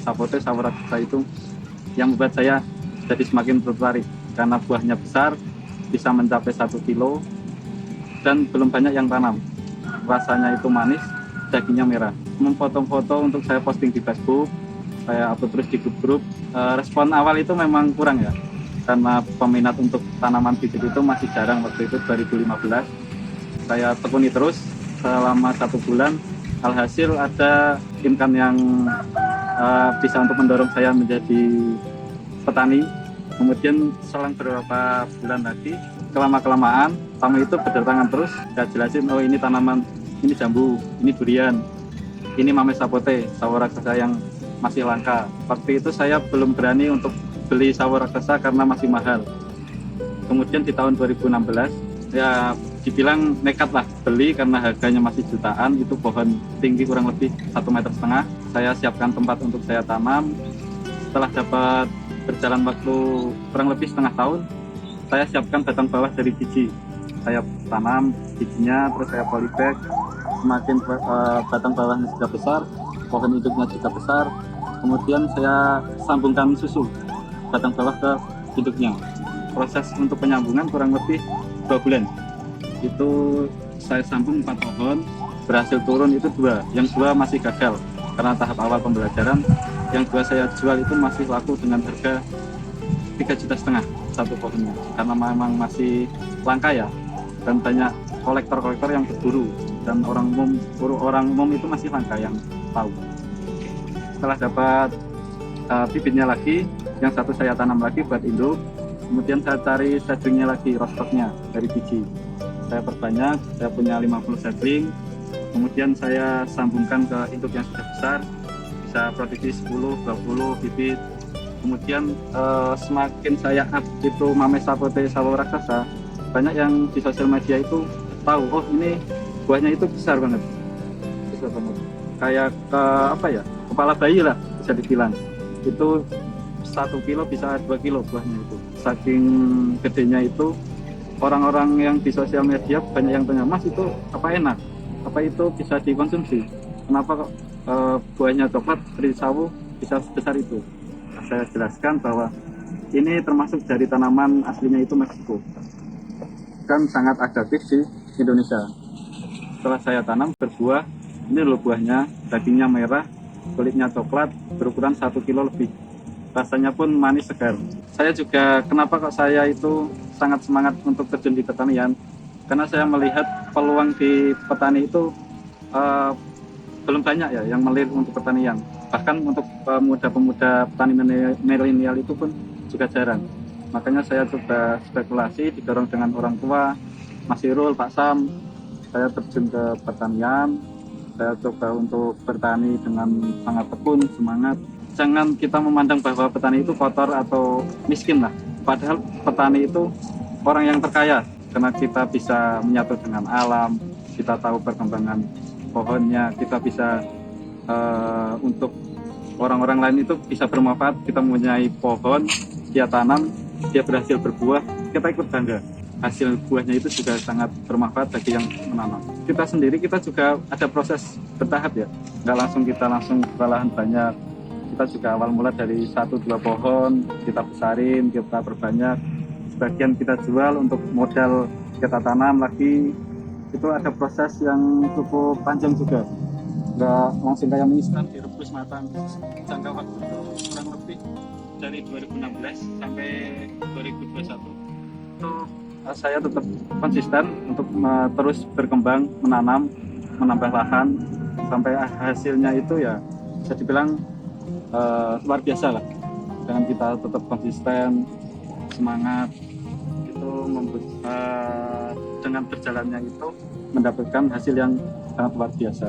sapote sawo raksasa itu yang membuat saya jadi semakin tertarik karena buahnya besar, bisa mencapai 1 kilo dan belum banyak yang tanam. Rasanya itu manis, dagingnya merah. Memfoto-foto untuk saya posting di Facebook, saya upload terus di grup-grup. Respon awal itu memang kurang ya, karena peminat untuk tanaman bibit itu masih jarang. Waktu itu 2015 saya tekuni terus selama 1 bulan. Alhasil ada income yang bisa untuk mendorong saya menjadi petani. Kemudian selang beberapa bulan lagi, kelama-kelamaan tamu itu berdatangan terus. Saya jelasin, oh ini tanaman, ini jambu, ini durian, ini mame sapote, sawo raksasa yang masih langka. Waktu itu saya belum berani untuk beli sawo raksasa karena masih mahal. Kemudian di tahun 2016 ya dibilang nekat lah beli karena harganya masih jutaan. Itu pohon tinggi kurang lebih 1,5 meter. Saya siapkan tempat untuk saya tanam. Setelah dapat berjalan waktu kurang lebih setengah tahun, saya siapkan batang bawah dari biji. Saya tanam bijinya, terus saya polybag. Semakin batang bawahnya sudah besar, pohon induknya juga besar. Kemudian saya sambungkan susu batang bawah ke induknya. Proses untuk penyambungan kurang lebih 2 bulan. Itu saya sambung 4 pohon, berhasil turun itu 2. Yang 2 masih gagal karena tahap awal pembelajaran. Yang 2 saya jual itu masih laku dengan harga 3,5 juta satu pohonnya, karena memang masih langka ya, dan banyak kolektor-kolektor yang berburu, dan orang umum itu masih langka yang tahu. Setelah dapat bibitnya lagi, yang satu saya tanam lagi buat induk. Kemudian saya cari seedlingnya lagi, rostoknya dari biji. Saya perbanyak, saya punya 50 seedling. Kemudian saya sambungkan ke induk yang sudah besar, bisa produksi 10-20 bibit. Kemudian semakin saya up itu mame sapote sawo raksasa, banyak yang di sosial media itu tahu, oh ini buahnya itu besar banget, kayak kepala bayi lah bisa dibilang. Itu 1 kilo bisa 2 kilo buahnya itu, saking gedenya itu. Orang-orang yang di sosial media banyak yang tanya, mas itu apa enak, apa itu bisa dikonsumsi, kenapa kok buahnya coklat seperti sawo bisa sebesar itu. Saya jelaskan bahwa ini termasuk dari tanaman aslinya itu Meksiko, kan sangat adaptif di Indonesia. Setelah saya tanam berbuah, ini loh buahnya, dagingnya merah, kulitnya coklat, berukuran 1 kilo lebih. Rasanya pun manis segar. Saya juga, kenapa kok saya itu sangat semangat untuk terjun di pertanian, karena saya melihat peluang di petani itu belum banyak ya yang melirik untuk pertanian. Bahkan untuk pemuda-pemuda petani milenial itu pun juga jarang. Makanya saya coba spekulasi, didorong dengan orang tua, Mas Irul, Pak Sam. Saya terjun ke pertanian. Saya coba untuk bertani dengan sangat tekun, semangat. Jangan kita memandang bahwa petani itu kotor atau miskin lah. Padahal petani itu orang yang terkaya, karena kita bisa menyatu dengan alam, kita tahu perkembangan pohonnya, kita bisa untuk orang-orang lain itu bisa bermanfaat. Kita mempunyai pohon, dia tanam, dia berhasil berbuah, kita ikut bangga. Hasil buahnya itu juga sangat bermanfaat bagi yang menanam. Kita sendiri, kita juga ada proses bertahap ya, nggak langsung kita lahan banyak. Kita juga awal mula dari 1-2 pohon, kita besarin, kita perbanyak. Sebagian kita jual untuk modal kita tanam lagi. Itu ada proses yang cukup panjang juga, nggak langsung kayak mie instan direbus matang. Jangka waktu kurang lebih dari 2016 sampai 2021 itu saya tetap konsisten untuk terus berkembang, menanam, menambah lahan, sampai hasilnya itu ya bisa dibilang luar biasa lah. Dengan kita tetap konsisten, semangat, itu dengan berjalannya itu mendapatkan hasil yang sangat luar biasa.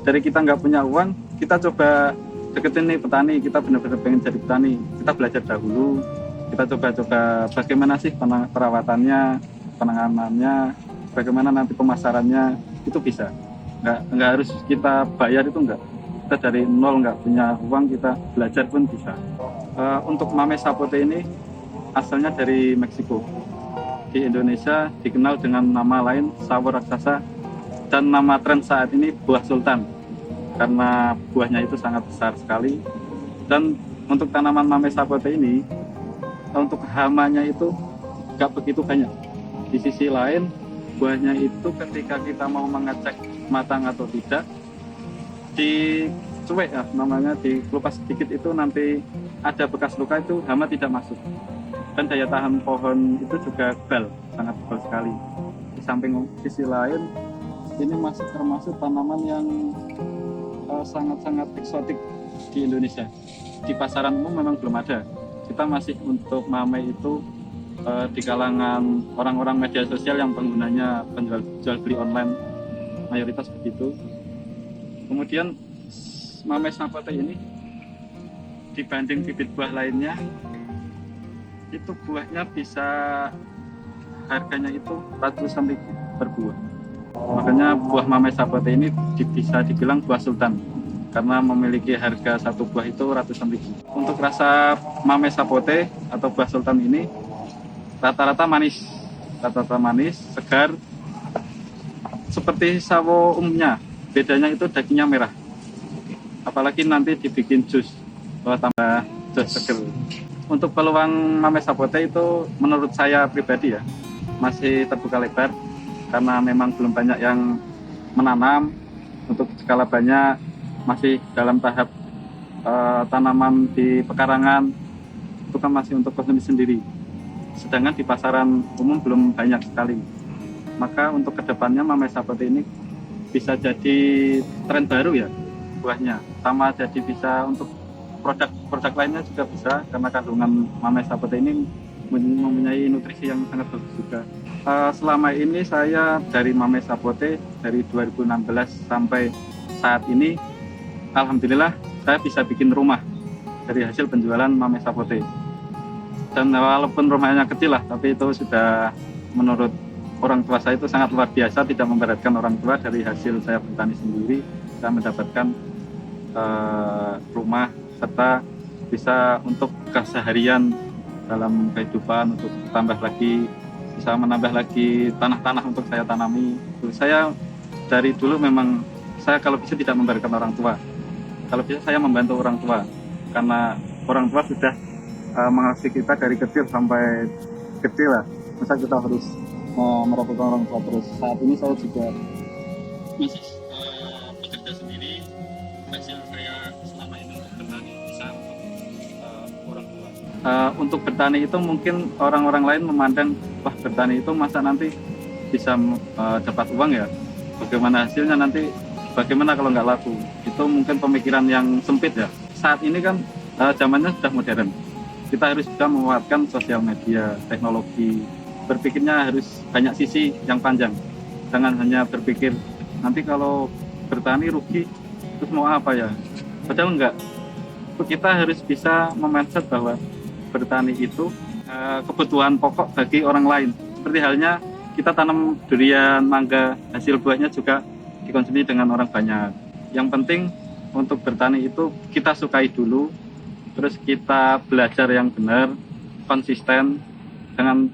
Dari kita nggak punya uang, kita coba deketin nih petani, kita benar-benar pengen jadi petani. Kita belajar dahulu, kita coba bagaimana sih perawatannya, penanganannya, bagaimana nanti pemasarannya, itu bisa. Nggak harus kita bayar, itu enggak. Kita dari nol, nggak punya uang, kita belajar pun bisa. Untuk mame sapote ini asalnya dari Meksiko. Di Indonesia dikenal dengan nama lain sawo raksasa, dan nama tren saat ini buah sultan, karena buahnya itu sangat besar sekali. Dan untuk tanaman mame sapote ini, untuk hamanya itu nggak begitu banyak. Di sisi lain, buahnya itu ketika kita mau mengecek matang atau tidak, dicuek ya namanya, dikelupas sedikit itu nanti ada bekas luka, itu hama tidak masuk. Dan daya tahan pohon itu juga tebal, sangat tebal sekali. Di samping sisi lain, ini masih termasuk tanaman yang sangat-sangat eksotik di Indonesia. Di pasaran umum memang belum ada. Kita masih untuk mame itu di kalangan orang-orang media sosial yang penggunanya penjual jual beli online, mayoritas begitu. Kemudian mame sapote ini dibanding bibit buah lainnya, itu buahnya bisa harganya itu ratusan ribu per buah. Makanya buah mame sapote ini bisa dibilang buah sultan karena memiliki harga satu buah itu ratusan ribu. Untuk rasa mame sapote atau buah sultan ini rata-rata manis, segar, seperti sawo umumnya. Bedanya itu dagingnya merah. Apalagi nanti dibikin jus, tambah jus seger. Untuk peluang mame sapote itu menurut saya pribadi ya masih terbuka lebar, karena memang belum banyak yang menanam. Untuk skala banyak masih dalam tahap tanaman di pekarangan, itu kan masih untuk konsumsi sendiri. Sedangkan di pasaran umum belum banyak sekali. Maka untuk kedepannya mame sapote ini bisa jadi tren baru ya buahnya. Sama jadi bisa untuk produk lainnya juga bisa, karena kandungan mame sapote ini mempunyai nutrisi yang sangat bagus juga. Selama ini saya dari mame sapote dari 2016 sampai saat ini, alhamdulillah saya bisa bikin rumah dari hasil penjualan mame sapote. Dan walaupun rumahnya kecil lah, tapi itu sudah menurut orang tua saya itu sangat luar biasa, tidak memberatkan orang tua. Dari hasil saya bertani sendiri, saya mendapatkan rumah serta bisa untuk keseharian dalam kehidupan, untuk bisa menambah lagi tanah-tanah untuk saya tanami. Saya dari dulu memang saya kalau bisa tidak memberatkan orang tua, kalau bisa saya membantu orang tua, karena orang tua sudah mengasihi kita dari kecil sampai gede lah. Masa kita harus merepotkan orang tua terus. Saat ini saya juga masih bekerja sendiri. Hasil saya selama ini bertani bisa untuk orang tua. Untuk bertani itu mungkin orang-orang lain memandang, wah bertani itu masa nanti bisa dapat uang ya? Bagaimana hasilnya nanti? Bagaimana kalau nggak laku? Itu mungkin pemikiran yang sempit ya. Saat ini kan zamannya sudah modern. Kita harus juga memanfaatkan sosial media, teknologi. Berpikirnya harus banyak sisi yang panjang. Jangan hanya berpikir nanti kalau bertani rugi, terus mau apa ya? Padahal enggak. Kita harus bisa memindset bahwa bertani itu kebutuhan pokok bagi orang lain. Seperti halnya kita tanam durian, mangga, hasil buahnya juga dikonsumsi dengan orang banyak. Yang penting untuk bertani itu kita sukai dulu, terus kita belajar yang benar, konsisten, jangan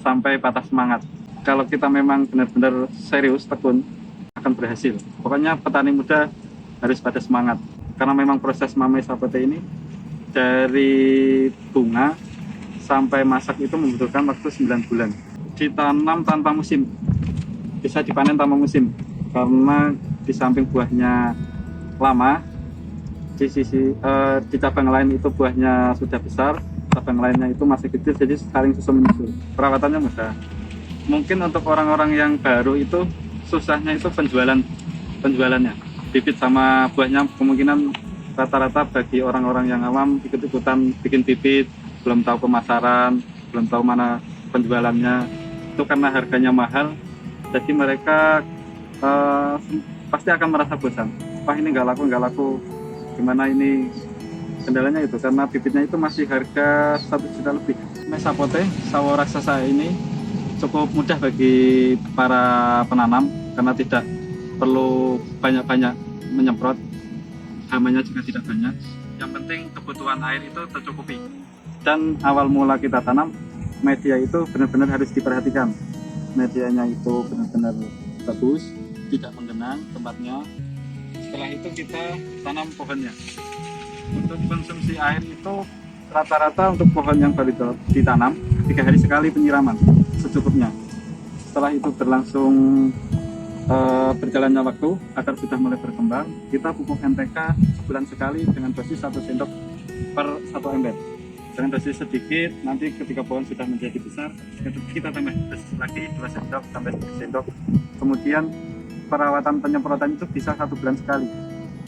sampai patah semangat. Kalau kita memang benar-benar serius, tekun, akan berhasil. Pokoknya petani muda harus pada semangat, karena memang proses mame sapote ini dari bunga sampai masak itu membutuhkan waktu 9 bulan. Ditanam tanpa musim, bisa dipanen tanpa musim, karena di samping buahnya lama, di cabang lain itu buahnya sudah besar, cabang lainnya itu masih kecil, jadi saling susun menyusul. Perawatannya mudah. Mungkin untuk orang-orang yang baru itu susahnya itu penjualannya. Bibit sama buahnya kemungkinan rata-rata bagi orang-orang yang awam ikut-ikutan bikin bibit, belum tahu pemasaran, belum tahu mana penjualannya. Itu karena harganya mahal, jadi mereka pasti akan merasa bosan. Wah ini nggak laku, gimana ini? Kendalanya itu karena bibitnya itu masih harga 1 juta lebih. Mame sapote, sawo raksasa ini cukup mudah bagi para penanam karena tidak perlu banyak-banyak menyemprot, hamanya juga tidak banyak. Yang penting kebutuhan air itu tercukupi. Dan awal mula kita tanam, media itu benar-benar harus diperhatikan. Medianya itu benar-benar bagus, tidak menggenang tempatnya. Setelah itu kita tanam pohonnya. Untuk konsumsi air itu rata-rata untuk pohon yang baru ditanam 3 hari sekali penyiraman secukupnya. Setelah itu berlangsung berjalannya waktu agar sudah mulai berkembang, kita pupuk NPK sebulan sekali dengan dosis 1 sendok per 1 ember. Dengan dosis sedikit, nanti ketika pohon sudah menjadi besar, kita tambah dosis lagi 2 sendok sampai 1 sendok. Kemudian perawatan penyemprotan itu bisa 1 bulan sekali,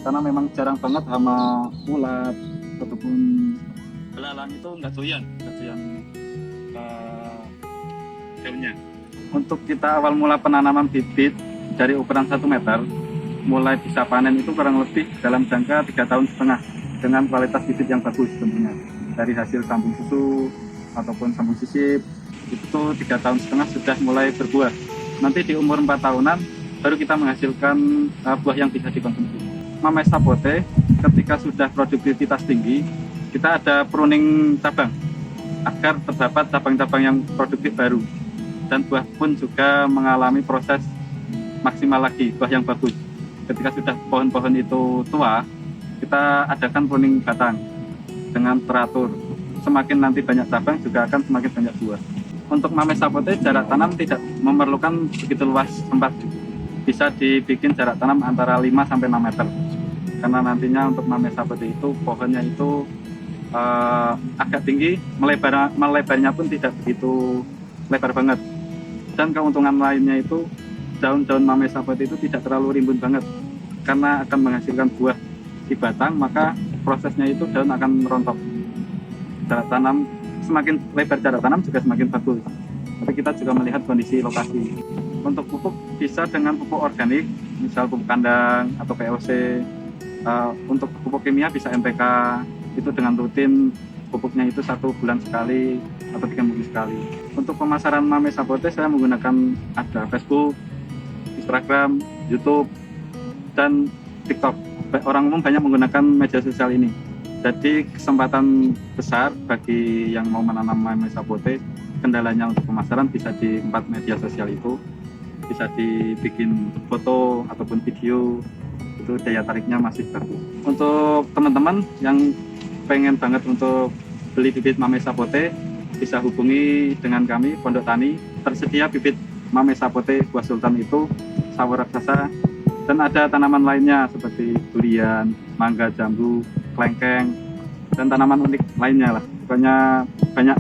karena memang jarang banget hama ulat ataupun belalang itu nggak doyan daunnya. Untuk kita awal mula penanaman bibit dari ukuran 1 meter, mulai bisa panen itu kurang lebih dalam jangka 3,5 tahun dengan kualitas bibit yang bagus tentunya. Dari hasil sambung susu ataupun sambung sisip itu 3,5 tahun sudah mulai berbuah. Nanti di umur 4 tahunan baru kita menghasilkan buah yang bisa dikonsumsi. Mamai sapote ketika sudah produktivitas tinggi, kita ada pruning cabang agar terdapat cabang-cabang yang produktif baru, dan buah pun juga mengalami proses maksimal lagi, buah yang bagus. Ketika sudah pohon-pohon itu tua, kita adakan pruning batang dengan teratur. Semakin nanti banyak cabang juga akan semakin banyak buah. Untuk mamai sapote jarak tanam tidak memerlukan begitu luas tempat, bisa dibikin jarak tanam antara 5-6 meter, karena nantinya untuk mamai sapote itu pohonnya itu agak tinggi, melebarnya pun tidak begitu lebar banget. Dan keuntungan lainnya itu daun-daun mamai sapote itu tidak terlalu rimbun banget, karena akan menghasilkan buah di batang, maka prosesnya itu daun akan merontok. Jarak tanam, semakin lebar jarak tanam juga semakin bagus. Tapi kita juga melihat kondisi lokasi. Untuk pupuk bisa dengan pupuk organik, misal pupuk kandang atau POC. Untuk pupuk kimia bisa NPK, itu dengan rutin pupuknya itu 1 bulan sekali atau 3 minggu sekali. Untuk pemasaran mamai sapote saya menggunakan ada Facebook, Instagram, YouTube, dan TikTok. Orang umum banyak menggunakan media sosial ini. Jadi kesempatan besar bagi yang mau menanam mamai sapote. Kendalanya untuk pemasaran bisa di 4 media sosial itu, bisa dibikin foto ataupun video, itu daya tariknya masih bagus. Untuk teman-teman yang pengen banget untuk beli bibit mamai sapote, bisa hubungi dengan kami Pondok Tani. Tersedia bibit mamai sapote buah sultan itu, sawo raksasa, dan ada tanaman lainnya seperti durian, mangga, jambu, kelengkeng, dan tanaman unik lainnya lah. Pokoknya banyak